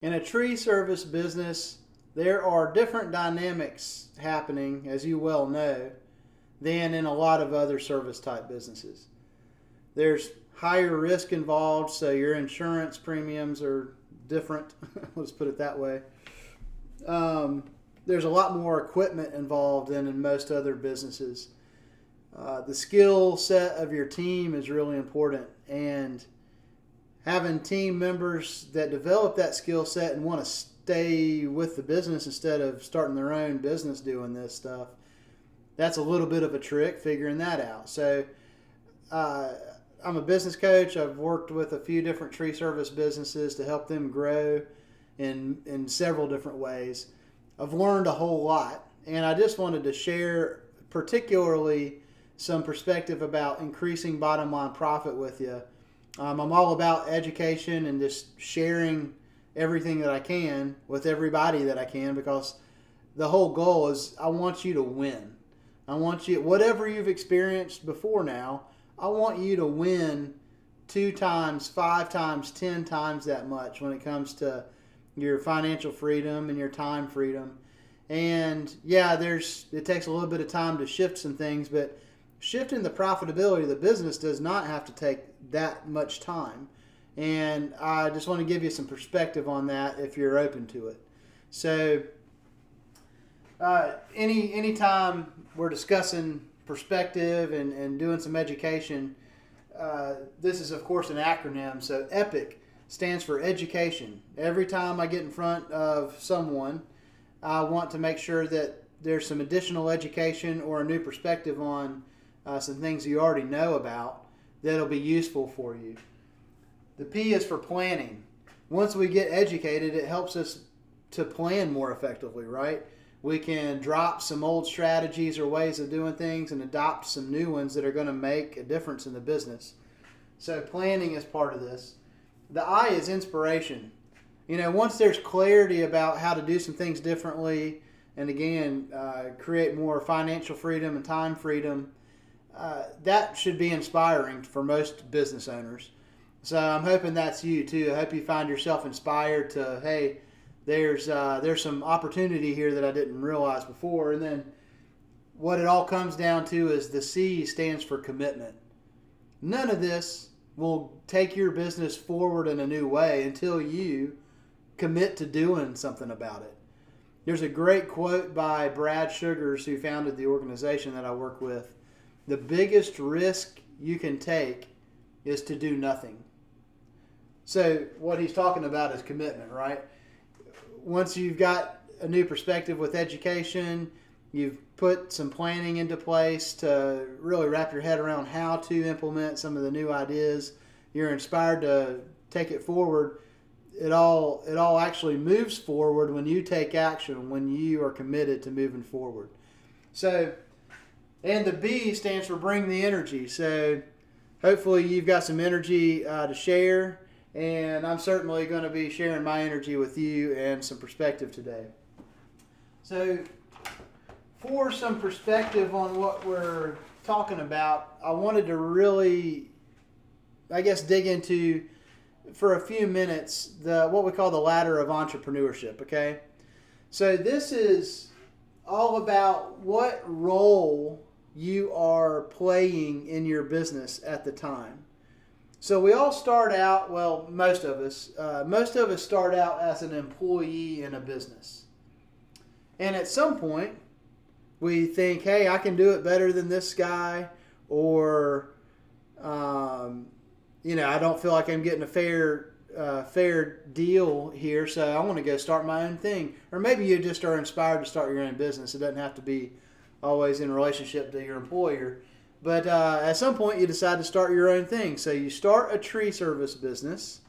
In a tree service business, there are different dynamics happening, as you well know, than in a lot of other service type businesses. There's higher risk involved, so your insurance premiums are different. Let's put it that way. Um, there's a lot more equipment involved than in most other businesses. The skill set of your team is really important, and having team members that develop that skill set and want to stay with the business instead of starting their own business doing this stuff, that's a little bit of a trick figuring that out. So uh, I'm a business coach. I've worked with a few different tree service businesses to help them grow in several different ways. I've learned a whole lot, and I just wanted to share particularly some perspective about increasing bottom line profit with you. I'm all about education and just sharing everything that I can with everybody that I can, because the whole goal is I want you to win. I want you, whatever you've experienced before now, I want you to win 2 times, 5 times, 10 times that much when it comes to your financial freedom and your time freedom. And yeah, it takes a little bit of time to shift some things, but shifting the profitability of the business does not have to take that much time. And I just want to give you some perspective on that if you're open to it. So anytime we're discussing perspective and doing some education, this is of course an acronym. So EPIC stands for education. Every time I get in front of someone, I want to make sure that there's some additional education or a new perspective on some things you already know about that'll be useful for you. The P is for planning. Once we get educated, it helps us to plan more effectively, right? We can drop some old strategies or ways of doing things and adopt some new ones that are going to make a difference in the business. So planning is part of this. The I is inspiration. Once there's clarity about how to do some things differently, and again, create more financial freedom and time freedom, that should be inspiring for most business owners. So I'm hoping that's you too. I hope you find yourself inspired to, hey, there's some opportunity here that I didn't realize before. And then what it all comes down to is the C stands for commitment. None of this will take your business forward in a new way until you commit to doing something about it. There's a great quote by Brad Sugars, who founded the organization that I work with. The biggest risk you can take is to do nothing. So what he's talking about is commitment, right? Once you've got a new perspective with education, you've put some planning into place to really wrap your head around how to implement some of the new ideas, you're inspired to take it forward. It all actually moves forward when you take action, when you are committed to moving forward. So, and the B stands for bring the energy. So hopefully you've got some energy to share, and I'm certainly going to be sharing my energy with you and some perspective today. So for some perspective on what we're talking about, I wanted to really, dig into, for a few minutes, what we call the ladder of entrepreneurship, okay? So this is all about what role you are playing in your business at the time. So we all start out, well, most of us start out as an employee in a business. And at some point, we think, hey, I can do it better than this guy, or, I don't feel like I'm getting a fair deal here, so I want to go start my own thing. Or maybe you just are inspired to start your own business. It doesn't have to be always in relationship to your employer. But at some point, you decide to start your own thing. So you start a tree service business,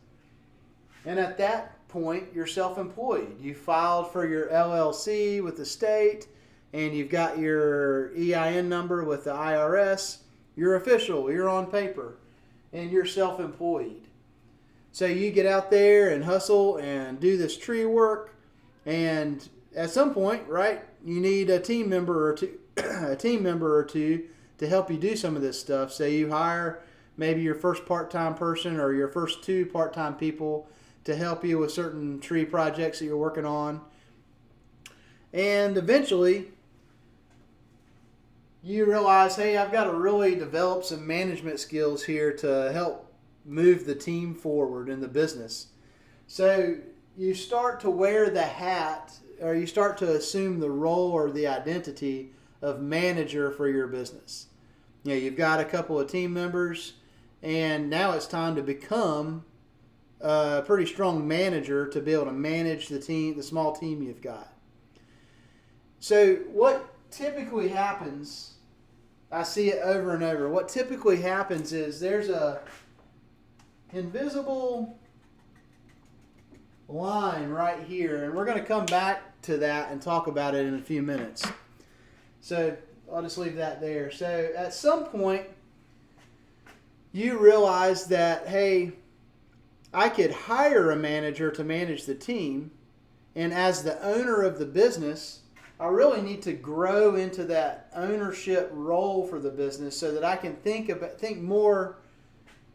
and at that point, you're self-employed. You filed for your LLC with the state, and you've got your EIN number with the IRS. You're official. You're on paper, and you're self-employed. So you get out there and hustle and do this tree work, and at some point, right, you need a team member or two to help you do some of this stuff. So you hire maybe your first part-time person or your first 2 part-time people to help you with certain tree projects that you're working on. And eventually, you realize, hey, I've got to really develop some management skills here to help move the team forward in the business. So you start to wear the hat, or you start to assume the role or the identity of manager for your business. You've got a couple of team members, and now it's time to become a pretty strong manager to be able to manage the team, the small team you've got. So what typically happens, I see it over and over, what typically happens is there's a invisible line right here, and we're going to come back to that and talk about it in a few minutes. So I'll just leave that there. So at some point, you realize that, hey, I could hire a manager to manage the team, and as the owner of the business, I really need to grow into that ownership role for the business so that I can think more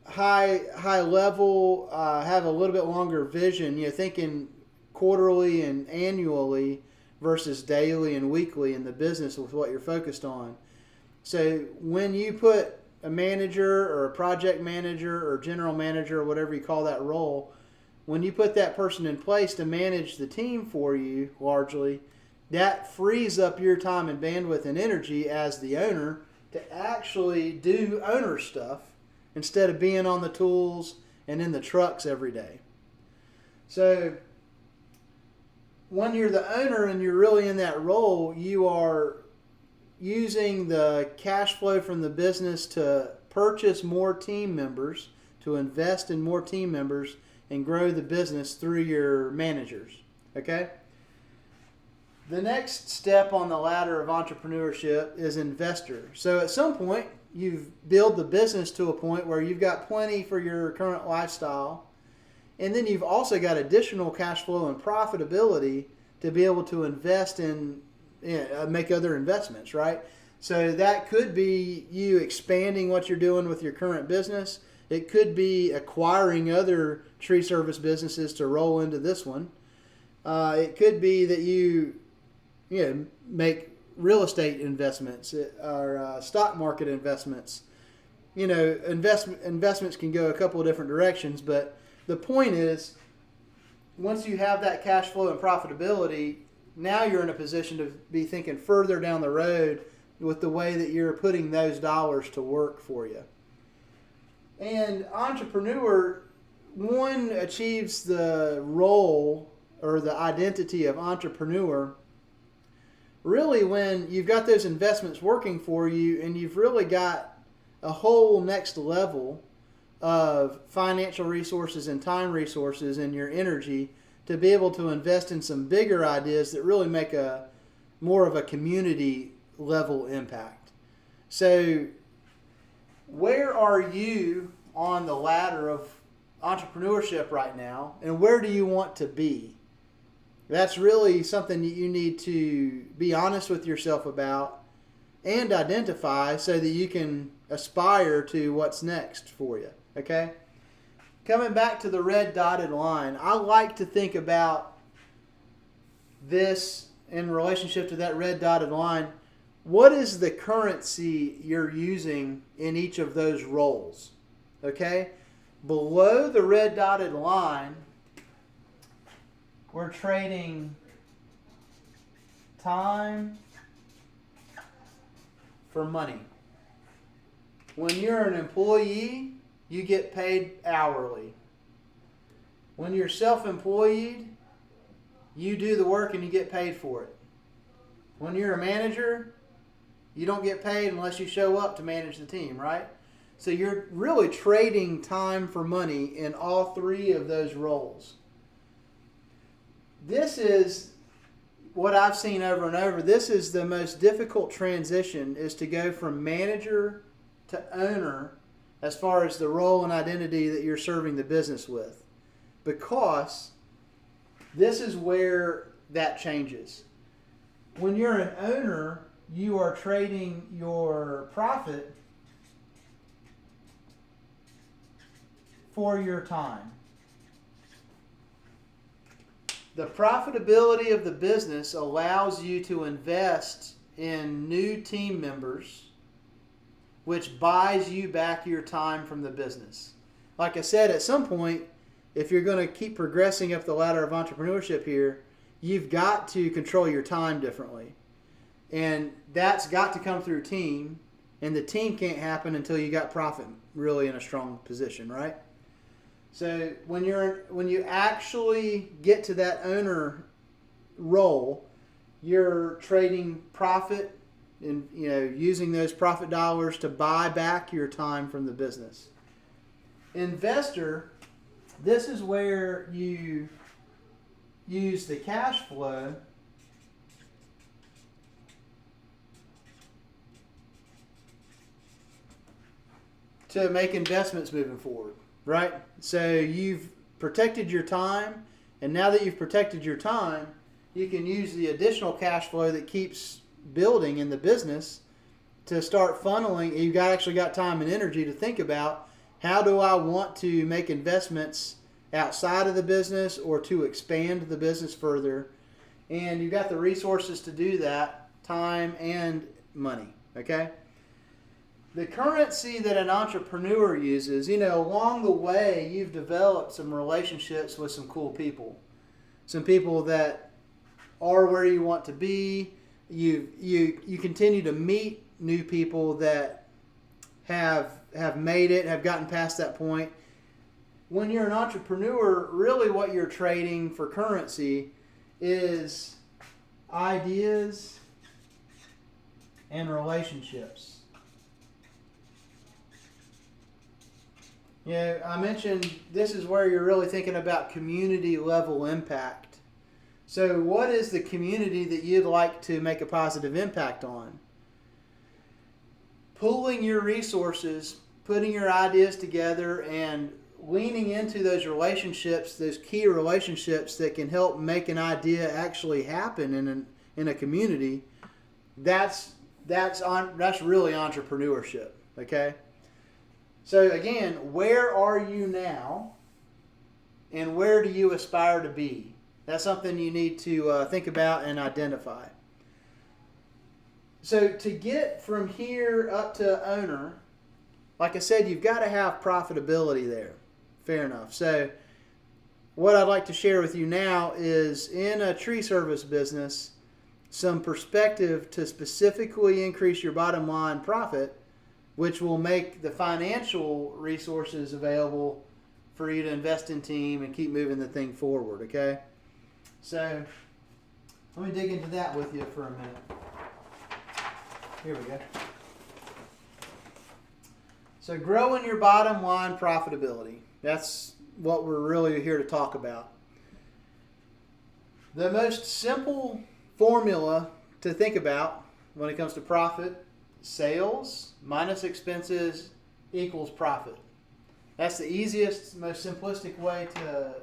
high level, have a little bit longer vision, thinking quarterly and annually versus daily and weekly in the business with what you're focused on. So when you put a manager or a project manager or general manager or whatever you call that role, when you put that person in place to manage the team for you largely, that frees up your time and bandwidth and energy as the owner to actually do owner stuff instead of being on the tools and in the trucks every day. So when you're the owner and you're really in that role, you are using the cash flow from the business to purchase more team members, to invest in more team members, and grow the business through your managers. Okay? The next step on the ladder of entrepreneurship is investor. So at some point, you've built the business to a point where you've got plenty for your current lifestyle, and then you've also got additional cash flow and profitability to be able to invest in, make other investments, right? So that could be you expanding what you're doing with your current business. It could be acquiring other tree service businesses to roll into this one. It could be that you make real estate investments or stock market investments. Investments can go a couple of different directions, but the point is, once you have that cash flow and profitability, now you're in a position to be thinking further down the road with the way that you're putting those dollars to work for you. And entrepreneur, one achieves the role or the identity of entrepreneur really when you've got those investments working for you and you've really got a whole next level of financial resources and time resources and your energy to be able to invest in some bigger ideas that really make a more of a community level impact. So where are you on the ladder of entrepreneurship right now, and where do you want to be? That's really something that you need to be honest with yourself about and identify so that you can aspire to what's next for you. Okay? Coming back to the red dotted line, I like to think about this in relationship to that red dotted line. What is the currency you're using in each of those roles? Okay? Below the red dotted line, we're trading time for money. When you're an employee, you get paid hourly. When you're self-employed, you do the work and you get paid for it. When you're a manager, you don't get paid unless you show up to manage the team, right? So you're really trading time for money in all three of those roles. This is what I've seen over and over. This is the most difficult transition, is to go from manager to owner as far as the role and identity that you're serving the business with. Because this is where that changes. When you're an owner, you are trading your profit for your time. The profitability of the business allows you to invest in new team members, which buys you back your time from the business. Like I said, at some point, if you're going to keep progressing up the ladder of entrepreneurship here, you've got to control your time differently. And that's got to come through team, and the team can't happen until you got profit really in a strong position, right? So when you actually get to that owner role, you're trading profit and using those profit dollars to buy back your time from the business. Investor, this is where you use the cash flow to make investments moving forward, right? So you've protected your time, and now that you've protected your time, you can use the additional cash flow that keeps building in the business to start funneling. You've actually got time and energy to think about, how do I want to make investments outside of the business or to expand the business further? And you've got the resources to do that, time and money, okay? The currency that an entrepreneur uses, along the way, you've developed some relationships with some cool people. Some people that are where you want to be. You continue to meet new people that have made it, have gotten past that point. When you're an entrepreneur, really what you're trading for currency is ideas and relationships. I mentioned this is where you're really thinking about community level impact. So what is the community that you'd like to make a positive impact on? Pooling your resources, putting your ideas together, and leaning into those relationships, those key relationships that can help make an idea actually happen in a community. That's really entrepreneurship, okay? So again, where are you now, and where do you aspire to be? That's something you need to think about and identify. So to get from here up to owner, like I said, you've got to have profitability there. Fair enough. So what I'd like to share with you now is, in a tree service business, some perspective to specifically increase your bottom line profit, which will make the financial resources available for you to invest in team and keep moving the thing forward, okay? So let me dig into that with you for a minute. Here we go. So growing your bottom line profitability. That's what we're really here to talk about. The most simple formula to think about when it comes to profit: sales minus expenses equals profit. That's the easiest, most simplistic way to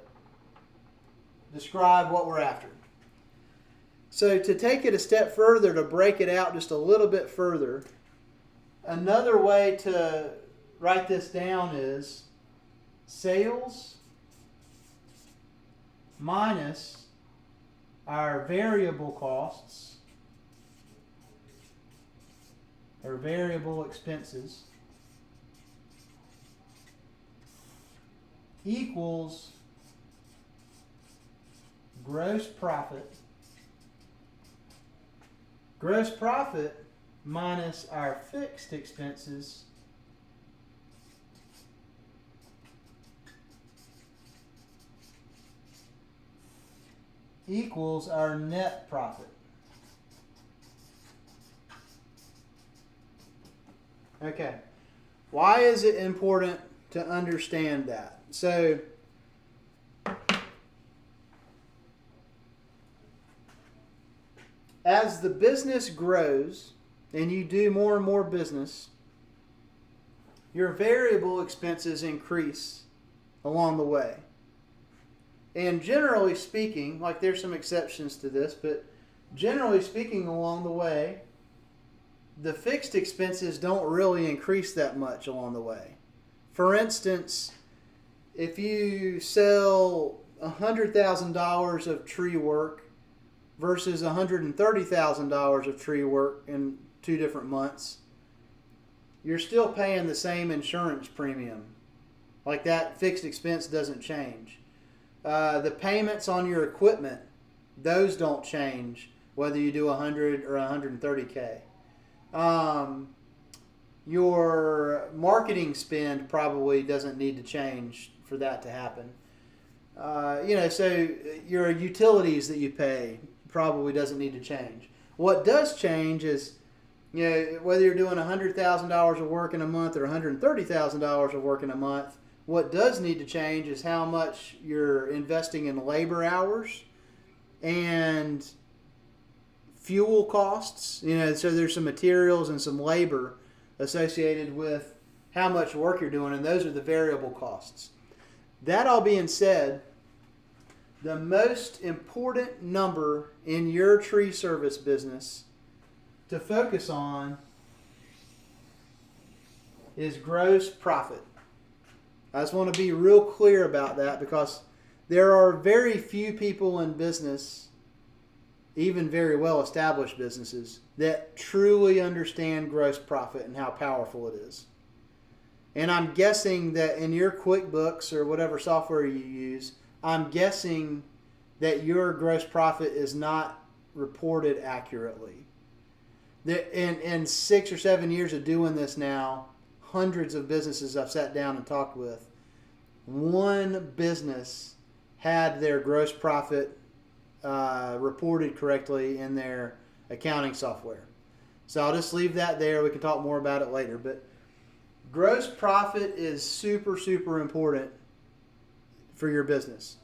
describe what we're after. So to take it a step further, to break it out just a little bit further, another way to write this down is sales minus our variable costs, or variable expenses, equals gross profit. Gross profit minus our fixed expenses equals our net profit. Okay. Why is it important to understand that? So, as the business grows and you do more and more business, your variable expenses increase along the way. And generally speaking, like there's some exceptions to this, but generally speaking along the way, the fixed expenses don't really increase that much along the way. For instance, if you sell $100,000 of tree work versus $130,000 of tree work in 2 different months, you're still paying the same insurance premium. Like, that fixed expense doesn't change. The payments on your equipment, those don't change whether you do 100 or 130K. Your marketing spend probably doesn't need to change for that to happen. So your utilities that you pay probably doesn't need to change. What does change is, whether you're doing $100,000 of work in a month or $130,000 of work in a month, what does need to change is how much you're investing in labor hours and fuel costs. So there's some materials and some labor associated with how much work you're doing, and those are the variable costs. That all being said, the most important number in your tree service business to focus on is gross profit. I just want to be real clear about that, because there are very few people in business, even very well established businesses, that truly understand gross profit and how powerful it is. And I'm guessing that in your QuickBooks or whatever software you use, I'm guessing that your gross profit is not reported accurately. In 6 or 7 years of doing this now, hundreds of businesses I've sat down and talked with, one business had their gross profit reported correctly in their accounting software. So I'll just leave that there. We can talk more about it later. But gross profit is super, super important for your business.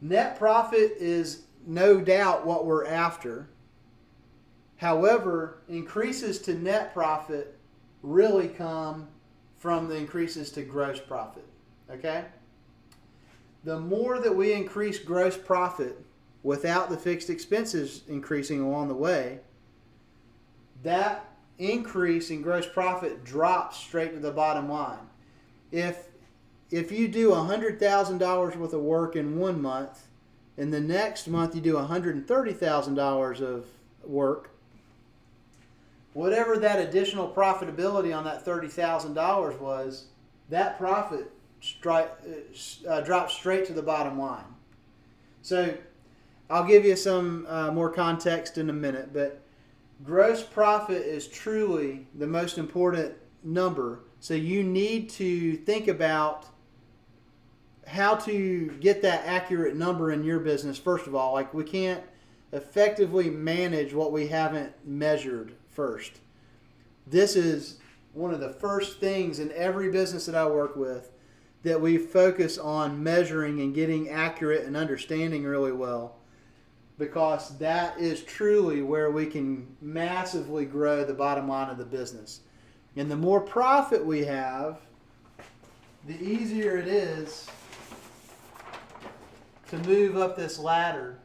Net profit is no doubt what we're after. However, increases to net profit really come from the increases to gross profit. Okay? The more that we increase gross profit without the fixed expenses increasing along the way, that increase in gross profit drops straight to the bottom line. If you do $100,000 worth of work in 1 month, and the next month you do $130,000 of work, whatever that additional profitability on that $30,000 was, that profit drops straight to the bottom line. So I'll give you some more context in a minute, but gross profit is truly the most important number. So you need to think about how to get that accurate number in your business. First of all, like, we can't effectively manage what we haven't measured first. This is one of the first things in every business that I work with that we focus on measuring and getting accurate and understanding really well, because that is truly where we can massively grow the bottom line of the business. And the more profit we have, the easier it is to move up this ladder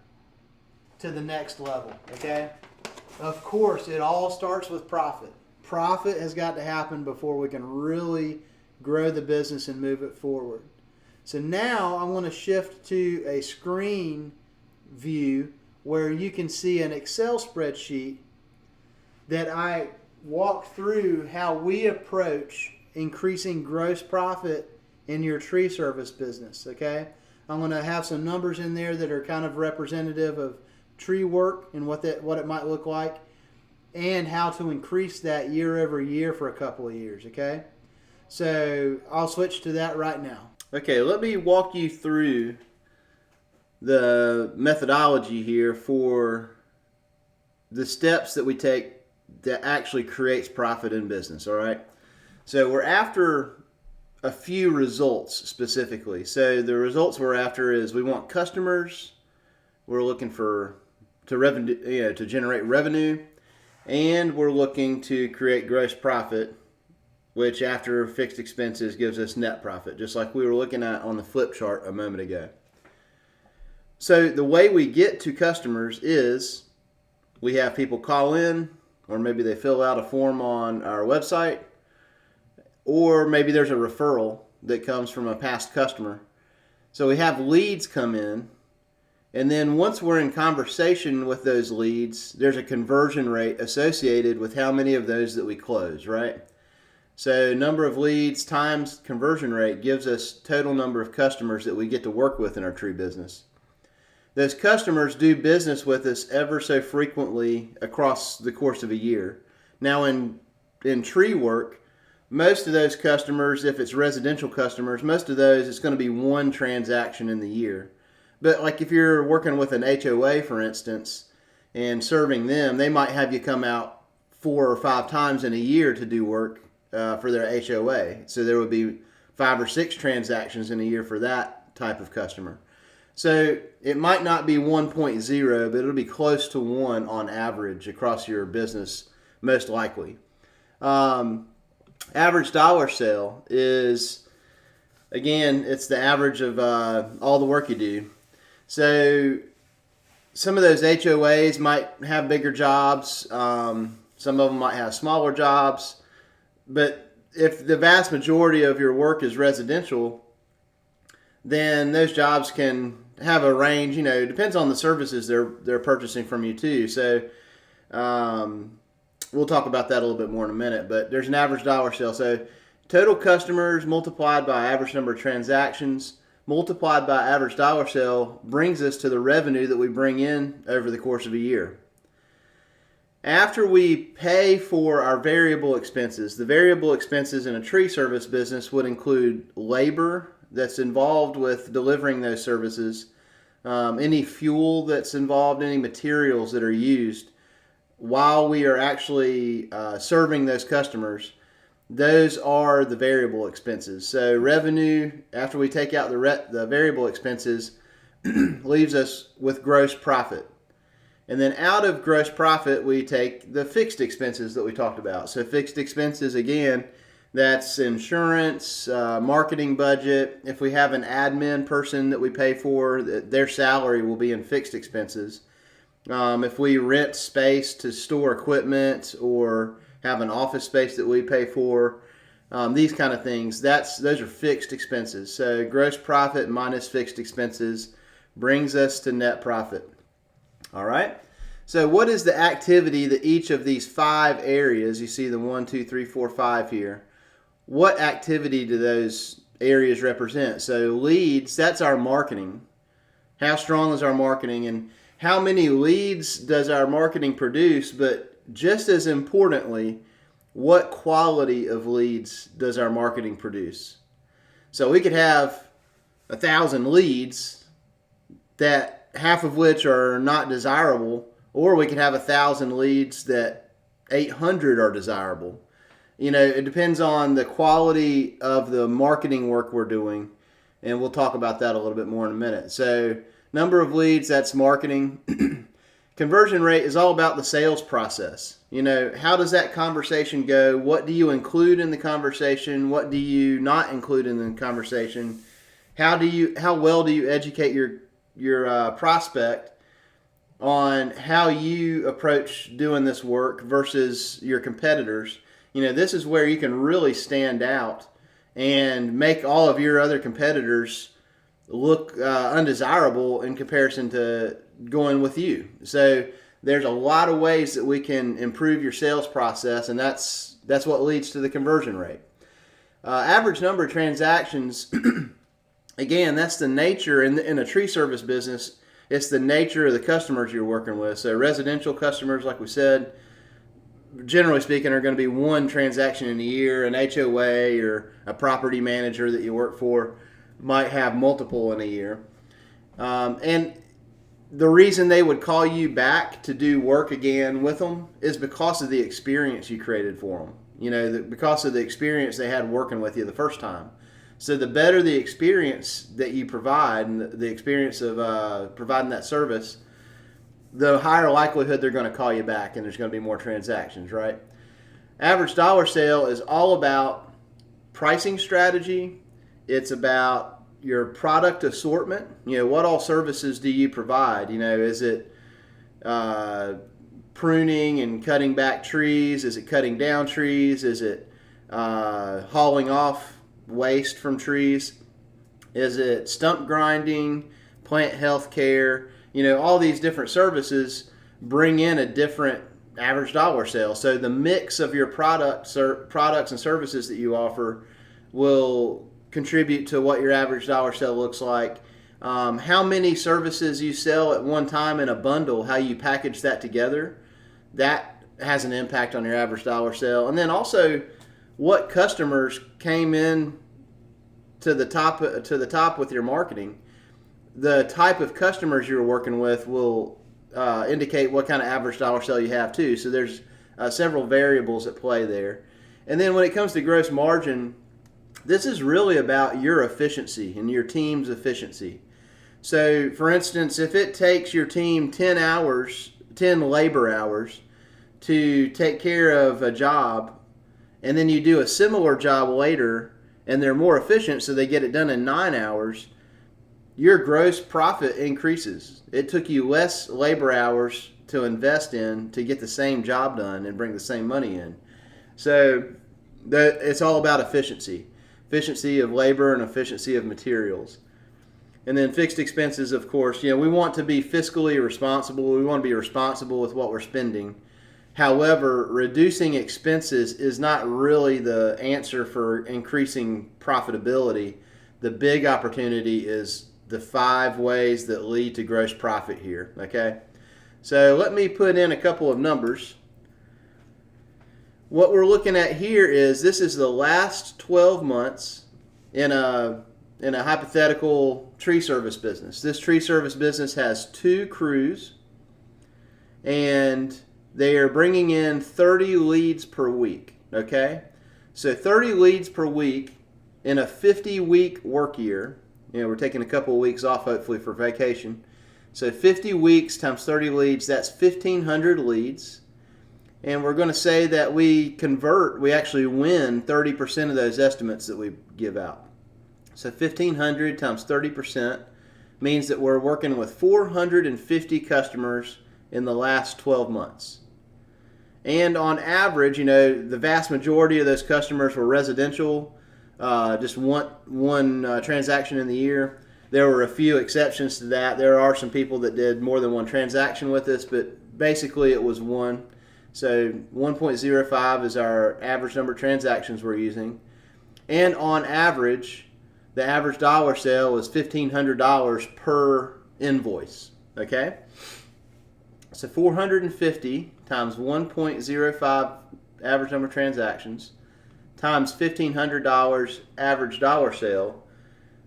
to the next level, okay? Of course, it all starts with profit. Profit has got to happen before we can really grow the business and move it forward. So now I want to shift to a screen view where you can see an Excel spreadsheet that I walk through how we approach increasing gross profit in your tree service business, okay? I'm going to have some numbers in there that are kind of representative of tree work and what it might look like, and how to increase that year over year for a couple of years, okay? So I'll switch to that right now. Okay, let me walk you through the methodology here for the steps that we take that actually creates profit in business, all right? So we're after a few results specifically. So the results we're after is we want customers, we're looking to generate revenue, and we're looking to create gross profit, which after fixed expenses gives us net profit, just like we were looking at on the flip chart a moment ago. So the way we get to customers is we have people call in, or maybe they fill out a form on our website, or maybe there's a referral that comes from a past customer. So we have leads come in, and then once we're in conversation with those leads, there's a conversion rate associated with how many of those that we close, right? So number of leads times conversion rate gives us total number of customers that we get to work with in our tree business. Those customers do business with us ever so frequently across the course of a year. Now in tree work, most of those customers, if it's residential customers, most of those, it's going to be one transaction in the year. But like if you're working with an HOA, for instance, and serving them, they might have you come out 4 or 5 times in a year to do work for their HOA. So there would be 5 or 6 transactions in a year for that type of customer. So it might not be 1.0, but it'll be close to 1 on average across your business, most likely. Average dollar sale is, again, it's the average of all the work you do. So some of those HOAs might have bigger jobs. Some of them might have smaller jobs. But if the vast majority of your work is residential, then those jobs can have a range. You know, it depends on the services they're purchasing from you too. So we'll talk about that a little bit more in a minute. But there's an average dollar sale. So total customers multiplied by average number of transactions multiplied by average dollar sale brings us to the revenue that we bring in over the course of a year. After we pay for our variable expenses, the variable expenses in a tree service business would include labor that's involved with delivering those services, any fuel that's involved, any materials that are used while we are actually serving those customers. Those are the variable expenses. So revenue, after we take out the variable expenses, leaves us with gross profit. And then out of gross profit, we take the fixed expenses that we talked about. So fixed expenses, again, that's insurance, marketing budget. If we have an admin person that we pay for, their salary will be in fixed expenses. If we rent space to store equipment or have an office space that we pay for, these kind of things, those are fixed expenses. So gross profit minus fixed expenses brings us to net profit. All right. So what is the activity that each of these 5 areas, you see the 1, 2, 3, 4, 5 here, what activity do those areas represent? So leads, that's our marketing. How strong is our marketing, and how many leads does our marketing produce? But just as importantly, what quality of leads does our marketing produce? So we could have 1,000 leads, that half of which are not desirable, or we could have 1,000 leads that 800 are desirable. You know, it depends on the quality of the marketing work we're doing, and we'll talk about that a little bit more in a minute. So number of leads, that's marketing. Conversion rate is all about the sales process. You know, how does that conversation go? What do you include in the conversation? What do you not include in the conversation? How well do you educate your prospect on how you approach doing this work versus your competitors? You know, this is where you can really stand out and make all of your other competitors look undesirable in comparison to going with you. So there's a lot of ways that we can improve your sales process, and that's what leads to the conversion rate. Average number of transactions, again, that's the nature in a tree service business. It's the nature of the customers you're working with. So residential customers, like we said, generally speaking, are going to be 1 transaction in a year. An HOA or a property manager that you work for might have multiple in a year. And the reason they would call you back to do work again with them is because of the experience you created for them. You know, because of the experience they had working with you the first time. So the better the experience that you provide, and the experience of providing that service, the higher likelihood they're going to call you back, and there's going to be more transactions, right? Average dollar sale is all about pricing strategy. It's about your product assortment. You know, what all services do you provide? You know, is it pruning and cutting back trees? Is it cutting down trees? Is it hauling off waste from trees? Is it stump grinding, plant health care? All these different services bring in a different average dollar sale. So the mix of your products and services that you offer will contribute to what your average dollar sale looks like. How many services you sell at one time in a bundle, how you package that together, that has an impact on your average dollar sale. And then also what customers came in to the top with your marketing. The type of customers you're working with will indicate what kind of average dollar sale you have too. So there's several variables at play there. And then when it comes to gross margin, this is really about your efficiency and your team's efficiency. So for instance, if it takes your team 10 labor hours to take care of a job, and then you do a similar job later and they're more efficient so they get it done in 9 hours, your gross profit increases. It took you less labor hours to invest in to get the same job done and bring the same money in. So it's all about efficiency. Efficiency of labor and efficiency of materials. And then fixed expenses, of course, we want to be fiscally responsible. We want to be responsible with what we're spending. However, reducing expenses is not really the answer for increasing profitability. The big opportunity is the 5 ways that lead to gross profit here, okay? So let me put in a couple of numbers. What we're looking at here is this is the last 12 months in a hypothetical tree service business. This tree service business has 2 crews, and they are bringing in 30 leads per week, okay? So 30 leads per week in a 50-week work year. We're taking a couple of weeks off, hopefully, for vacation. So 50 weeks times 30 leads, that's 1,500 leads. And we're going to say that we actually win 30% of those estimates that we give out. So 1,500 times 30% means that we're working with 450 customers in the last 12 months. And on average, the vast majority of those customers were residential, just one transaction in the year. There were a few exceptions to that. There are some people that did more than one transaction with us, but basically it was one. So 1.05 is our average number of transactions we're using. And on average, the average dollar sale is $1,500 per invoice, okay? So 450 times 1.05 average number of transactions times $1,500 average dollar sale.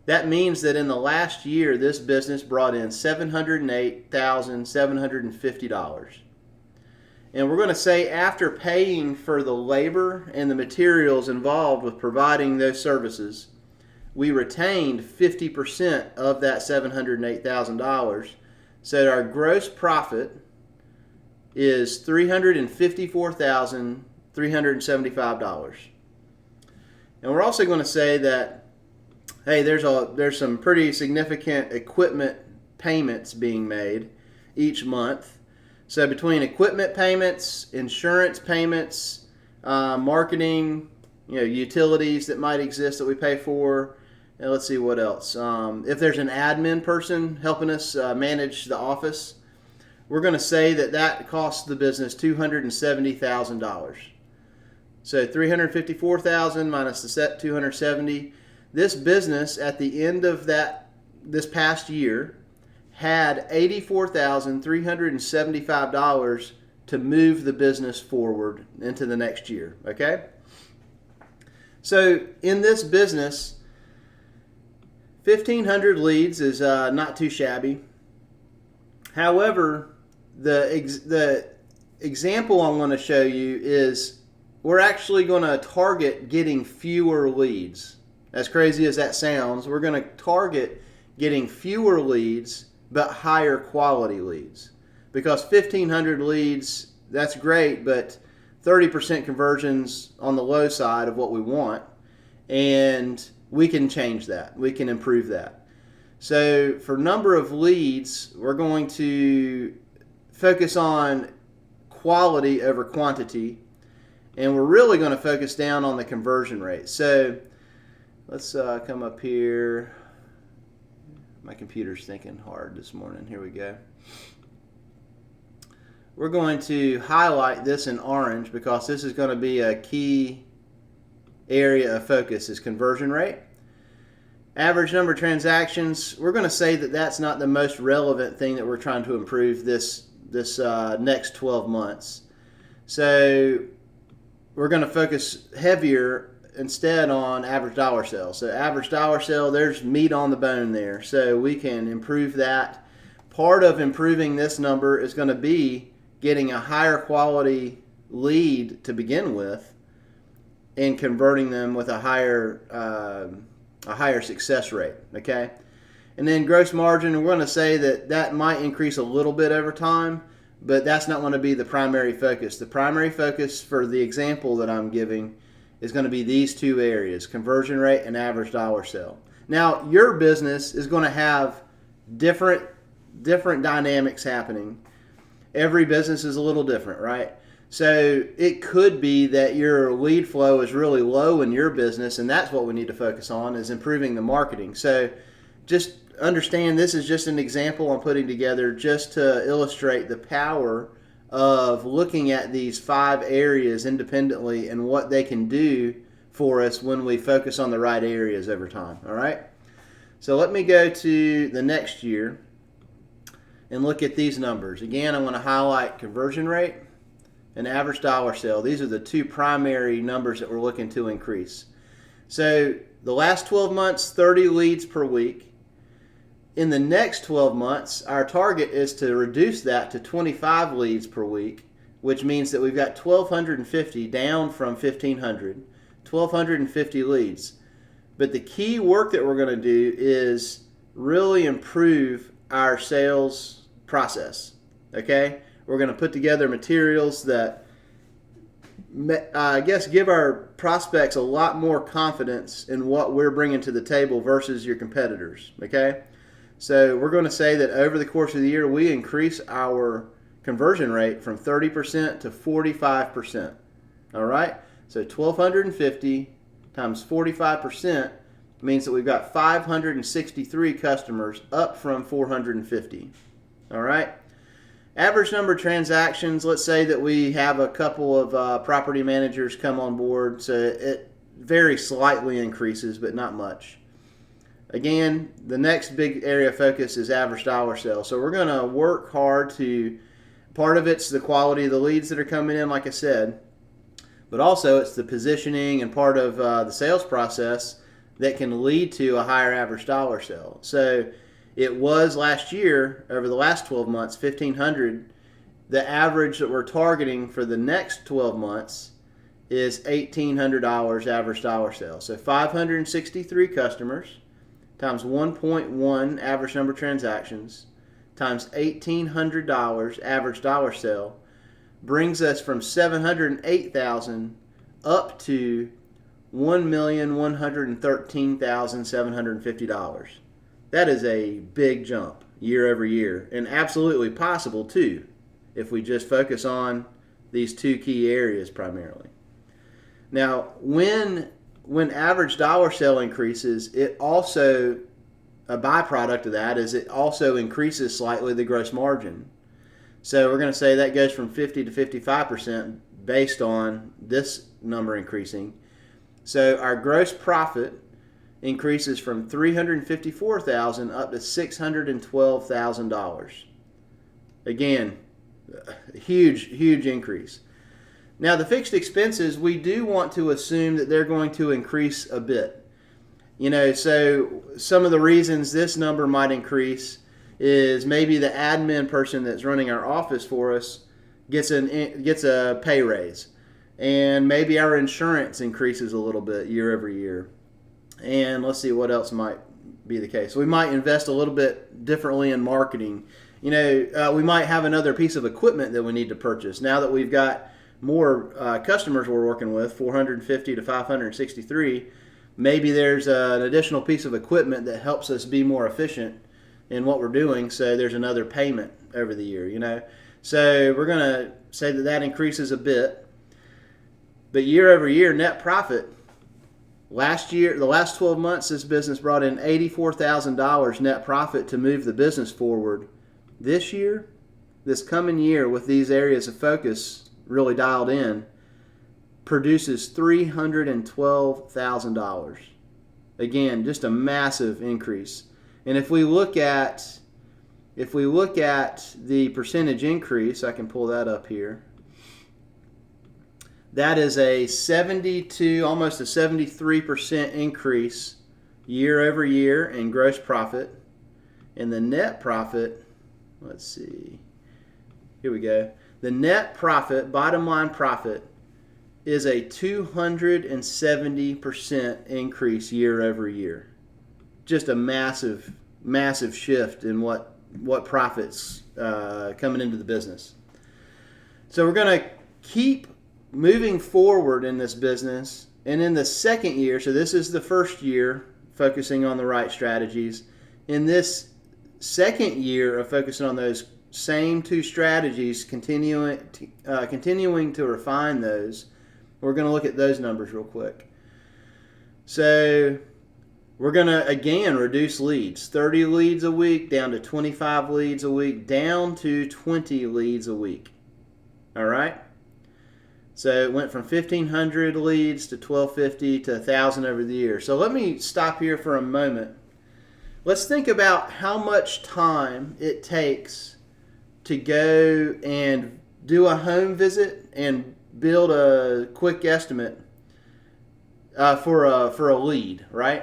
That means that in the last year, this business brought in $708,750. And we're going to say after paying for the labor and the materials involved with providing those services, we retained 50% of that $708,000. So our gross profit is $354,375. And we're also going to say that, hey, there's some pretty significant equipment payments being made each month. So between equipment payments, insurance payments, marketing, utilities that might exist that we pay for, and let's see what else. If there's an admin person helping us manage the office, we're going to say that costs the business $270,000. So $354,000 minus the set $270,000. This business at the end of this past year had $84,375 to move the business forward into the next year. Okay? So in this business, 1,500 leads is not too shabby. However, the example I'm going to show you is we're actually going to target getting fewer leads. As crazy as that sounds, we're going to target getting fewer leads but higher quality leads. Because 1,500 leads, that's great, but 30% conversions on the low side of what we want, and we can change that. We can improve that. So for number of leads, we're going to focus on quality over quantity, and we're really going to focus down on the conversion rate. So let's come up here. My computer's thinking hard this morning. Here we go. We're going to highlight this in orange because this is going to be a key area of focus, is conversion rate. Average number of transactions, we're going to say that that's not the most relevant thing that we're trying to improve this next 12 months. So we're going to focus heavier instead on average dollar sale. So average dollar sale, there's meat on the bone there. So we can improve that. Part of improving this number is going to be getting a higher quality lead to begin with and converting them with a higher success rate, okay? And then gross margin, we're going to say that might increase a little bit over time, but that's not going to be the primary focus. The primary focus for the example that I'm giving is going to be these two areas, conversion rate and average dollar sale. Now, your business is going to have different dynamics happening. Every business is a little different, right? So it could be that your lead flow is really low in your business, and that's what we need to focus on, is improving the marketing. So just understand this is just an example I'm putting together just to illustrate the power of looking at these 5 areas independently and what they can do for us when we focus on the right areas over time. All right? So let me go to the next year and look at these numbers. Again, I'm going to highlight conversion rate and average dollar sale. These are the 2 primary numbers that we're looking to increase. So the last 12 months, 30 leads per week. In the next 12 months, our target is to reduce that to 25 leads per week, which means that we've got 1,250 down from 1,500, 1,250 leads. But the key work that we're going to do is really improve our sales process, okay? We're going to put together materials that, I guess, give our prospects a lot more confidence in what we're bringing to the table versus your competitors, okay? So we're going to say that over the course of the year, we increase our conversion rate from 30% to 45%, all right? So 1,250 times 45% means that we've got 563 customers, up from 450, all right? Average number of transactions, let's say that we have a couple of property managers come on board, so it very slightly increases, but not much. Again, the next big area of focus is average dollar sale. So we're going to work hard to, part of it's the quality of the leads that are coming in, like I said, but also it's the positioning and part of the sales process that can lead to a higher average dollar sale. So it was last year, over the last 12 months, 1,500. The average that we're targeting for the next 12 months is $1,800 average dollar sale. So 563 customers times 1.1 average number of transactions times $1,800 average dollar sale brings us from $708,000 up to $1,113,750. That is a big jump year over year, and absolutely possible too if we just focus on these 2 key areas primarily. Now, when average dollar sale increases, it also, a byproduct of that is it also increases slightly the gross margin. So we're going to say that goes from 50 to 55% based on this number increasing. So our gross profit increases from $354,000 up to $612,000. Again, huge increase. Now the fixed expenses, we do want to assume that they're going to increase a bit. So some of the reasons this number might increase is maybe the admin person that's running our office for us gets a pay raise, and maybe our insurance increases a little bit year over year. And let's see what else might be the case. We might invest a little bit differently in marketing. We might have another piece of equipment that we need to purchase. Now that we've got more customers we're working with, 450 to 563, maybe there's an additional piece of equipment that helps us be more efficient in what we're doing, so there's another payment over the year, So we're going to say that increases a bit. But year over year, net profit Last year, the last 12 months, this business brought in $84,000 net profit to move the business forward. This year, this coming year, with these areas of focus really dialed in, produces $312,000. Again, just a massive increase. And if we look at the percentage increase, I can pull that up here. That is a 72, almost a 73% increase year over year in gross profit. And the net profit, let's see, here we go. The net profit, bottom line profit, is a 270% increase year over year. Just a massive, massive shift in what profits coming into the business. So we're going to keep moving forward in this business. And in the second year, so this is the first year focusing on the right strategies. In this second year of focusing on those same two strategies, continuing to refine those, we're going to look at those numbers real quick. So we're going to, again, reduce leads. 30 leads a week down to 25 leads a week, down to 20 leads a week. All right? So it went from 1,500 leads to 1,250 to 1,000 over the year. So let me stop here for a moment. Let's think about how much time it takes to go and do a home visit and build a quick estimate for a lead, right?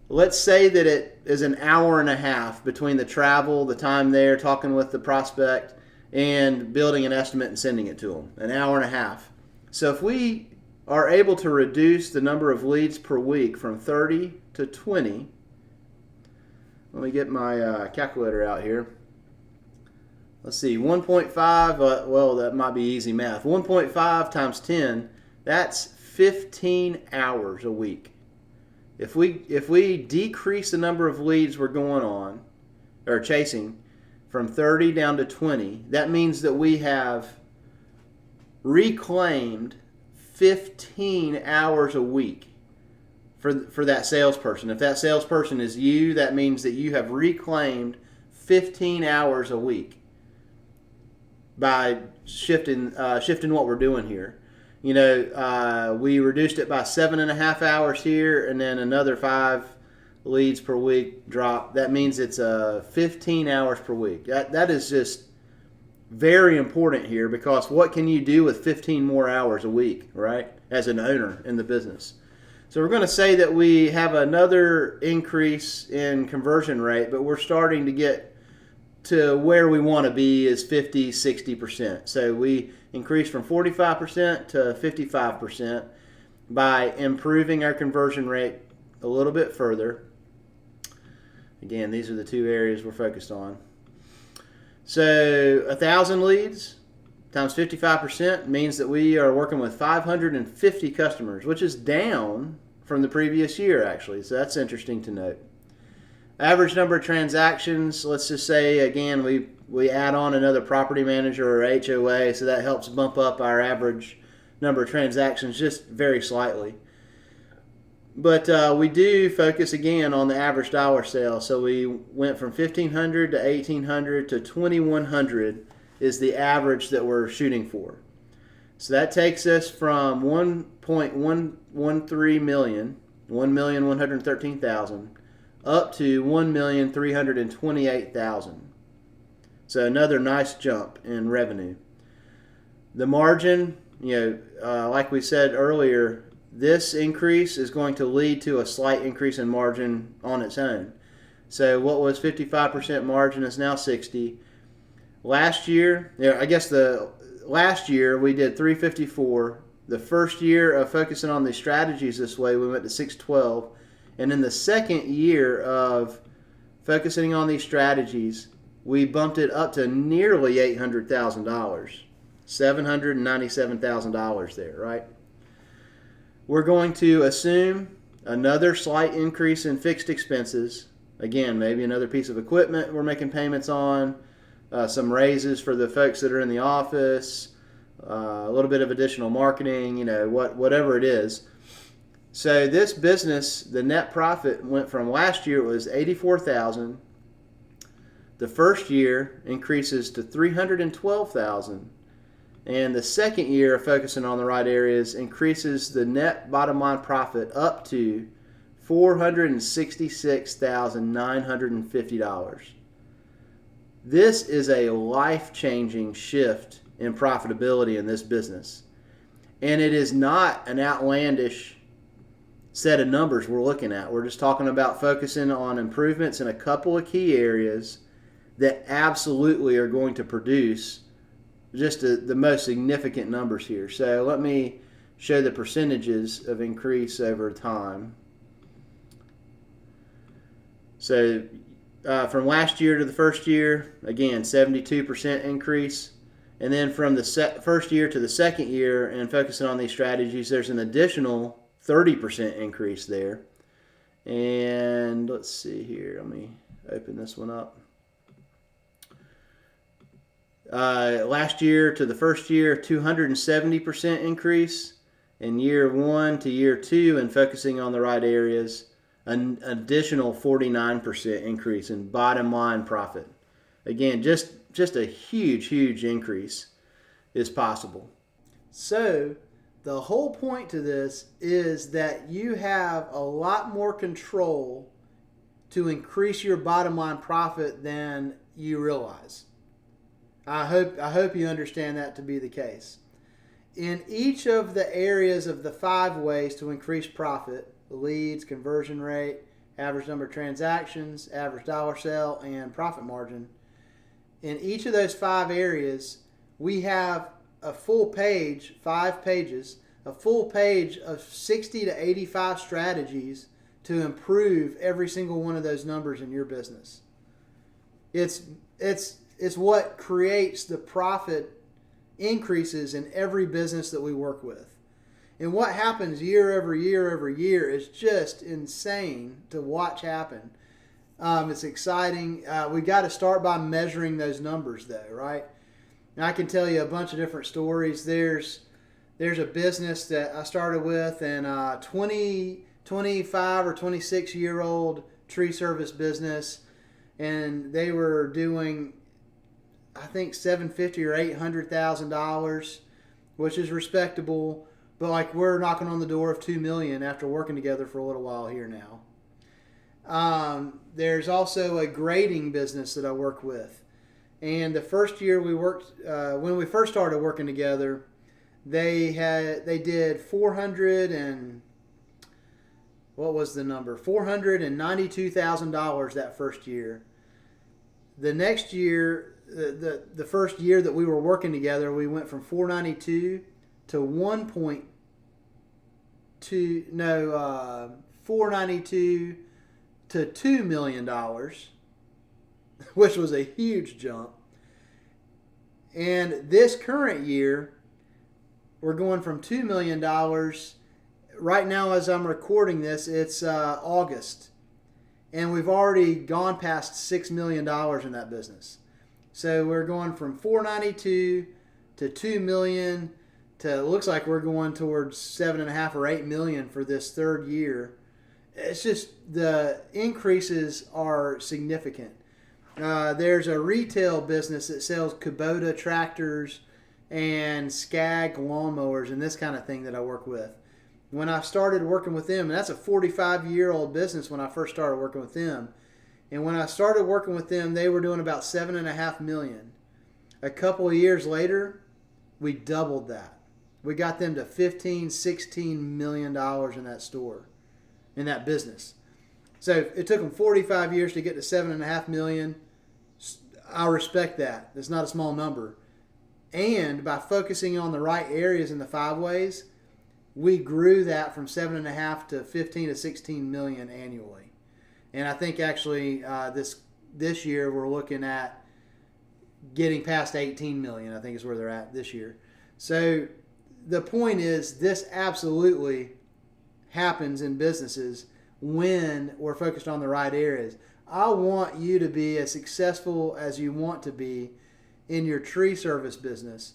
Let's say that it is an hour and a half between the travel, the time there, talking with the prospect, and building an estimate and sending it to them. An hour and a half. So if we are able to reduce the number of leads per week from 30 to 20, let me get my calculator out here. Let's see, 1.5, well, that might be easy math. 1.5 times 10, that's 15 hours a week. If we decrease the number of leads we're going on, or chasing, from 30 down to 20, that means that we have reclaimed 15 hours a week for that salesperson. If that salesperson is you, that means that you have reclaimed 15 hours a week by shifting what we're doing here. You know, we reduced it by 7.5 hours here, and then another 5 leads per week drop. That means it's 15 hours per week. That is just very important here, because what can you do with 15 more hours a week, right, as an owner in the business? So we're going to say that we have another increase in conversion rate, but we're starting to get to where we want to be is 50, 60%. So we increased from 45% to 55% by improving our conversion rate a little bit further. Again, these are the two areas we're focused on. So 1,000 leads times 55% means that we are working with 550 customers, which is down from the previous year, actually. So that's interesting to note. Average number of transactions, let's just say, again, we add on another property manager or HOA, so that helps bump up our average number of transactions just very slightly. But we do focus again on the average dollar sale. So we went from 1,500 to 1,800 to 2,100 is the average that we're shooting for. So that takes us from 1.113 million, 1,113,000, up to 1,328,000. So another nice jump in revenue. The margin, like we said earlier, this increase is going to lead to a slight increase in margin on its own. So what was 55% margin is now 60. Last year, last year we did 354. The first year of focusing on the strategies this way, we went to 612. And in the second year of focusing on these strategies, we bumped it up to nearly $800,000, $797,000 there, right? We're going to assume another slight increase in fixed expenses. Again, maybe another piece of equipment we're making payments on, some raises for the folks that are in the office, a little bit of additional marketing, whatever it is. So this business, the net profit went from last year it was $84,000. The first year increases to $312,000. And the second year of focusing on the right areas increases the net bottom line profit up to $466,950. This is a life-changing shift in profitability in this business. And it is not an outlandish set of numbers we're looking at. We're just talking about focusing on improvements in a couple of key areas that absolutely are going to produce just the most significant numbers here. So let me show the percentages of increase over time. So from last year to the first year, again, 72% increase. And then from the first year to the second year, and focusing on these strategies, there's an additional 30% increase there. And let's see here. Let me open this one up. Last year to the first year, 270% increase. In year 1 to year 2, and focusing on the right areas, an additional 49% increase in bottom line profit. Again, just a huge increase is possible. So the whole point to this is that you have a lot more control to increase your bottom line profit than you realize. I hope you understand that to be the case. In each of the areas of the 5 ways to increase profit, the leads, conversion rate, average number of transactions, average dollar sale, and profit margin, in each of those 5 areas, we have a full page, 5 pages, a full page of 60 to 85 strategies to improve every single one of those numbers in your business. It's what creates the profit increases in every business that we work with. And what happens year over year over year is just insane to watch happen. It's exciting. We got to start by measuring those numbers, though, right? And I can tell you a bunch of different stories. There's a business that I started with, and 25 or 26-year-old tree service business, and they were doing, I think, $750,000 or $800,000, which is respectable. But like, we're knocking on the door of $2 million after working together for a little while here now. There's also a grading business that I work with, and the first year we worked, when we first started working together, they did $492,000 that first year. The next year, the first year that we were working together, we went from 492 to 492 to $2 million, which was a huge jump. And this current year, we're going from $2 million. Right now, as I'm recording this, it's August, and we've already gone past $6 million in that business. So we're going from 492 to 2 million to, it looks like we're going towards 7.5 or 8 million for this third year. It's just, the increases are significant. There's a retail business that sells Kubota tractors and Skag lawnmowers and this kind of thing that I work with. When I started working with them, and that's a 45-year-old business when I first started working with them. And when I started working with them, they were doing about 7.5 million. A couple of years later, we doubled that. We got them to $15-16 million in that store, in that business. So it took them 45 years to get to 7.5 million. I respect that. It's not a small number. And by focusing on the right areas in the 5 ways, we grew that from 7.5 to 15 to 16 million annually. And I think actually this year we're looking at getting past 18 million, I think is where they're at this year. So the point is, this absolutely happens in businesses when we're focused on the right areas. I want you to be as successful as you want to be in your tree service business.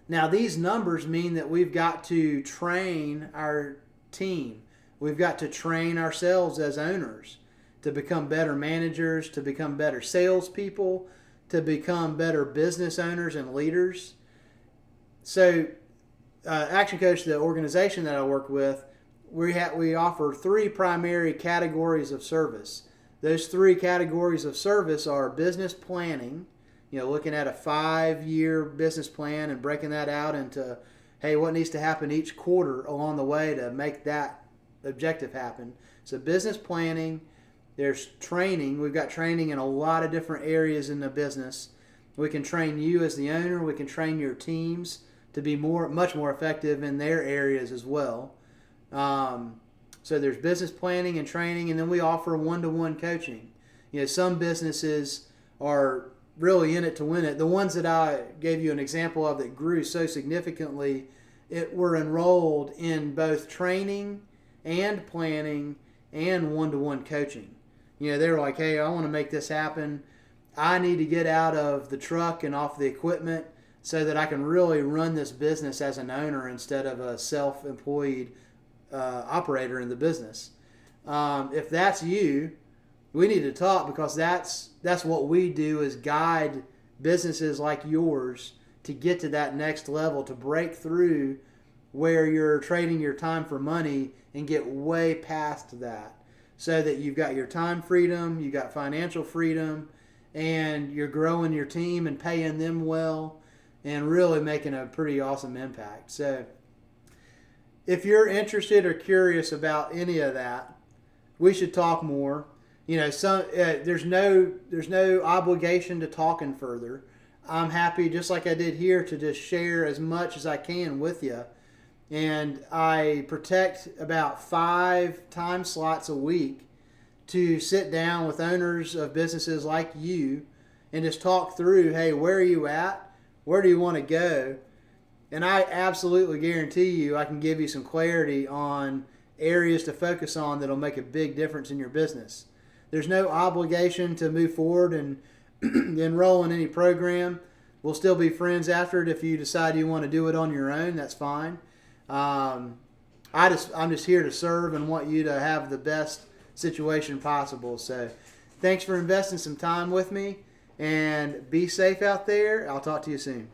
Now, these numbers mean that we've got to train our team. We've got to train ourselves as owners to become better managers, to become better salespeople, to become better business owners and leaders. So, Action Coach, the organization that I work with, we offer 3 primary categories of service. Those 3 categories of service are business planning, looking at a 5-year business plan and breaking that out into, hey, what needs to happen each quarter along the way to make that objective happen. So business planning, there's training. We've got training in a lot of different areas in the business. We can train you as the owner. We can train your teams to be much more effective in their areas as well. So there's business planning and training, and then we offer one-to-one coaching. Some businesses are really in it to win it. The ones that I gave you an example of that grew so significantly, were enrolled in both training and planning and one-to-one coaching. They were like, hey, I want to make this happen. I need to get out of the truck and off the equipment so that I can really run this business as an owner instead of a self-employed operator in the business. If that's you, we need to talk, because that's what we do, is guide businesses like yours to get to that next level, to break through where you're trading your time for money and get way past that, so that you've got your time freedom, you've got financial freedom, and you're growing your team and paying them well and really making a pretty awesome impact. So if you're interested or curious about any of that, we should talk more. There's no obligation to talking further. I'm happy, just like I did here, to just share as much as I can with you. And I protect about 5 time slots a week to sit down with owners of businesses like you and just talk through, hey, where are you at? Where do you want to go? And I absolutely guarantee you I can give you some clarity on areas to focus on that'll make a big difference in your business. There's no obligation to move forward and enroll in any program. We'll still be friends after it. If you decide you want to do it on your own, that's fine. I'm just here to serve and want you to have the best situation possible. So thanks for investing some time with me, and be safe out there. I'll talk to you soon.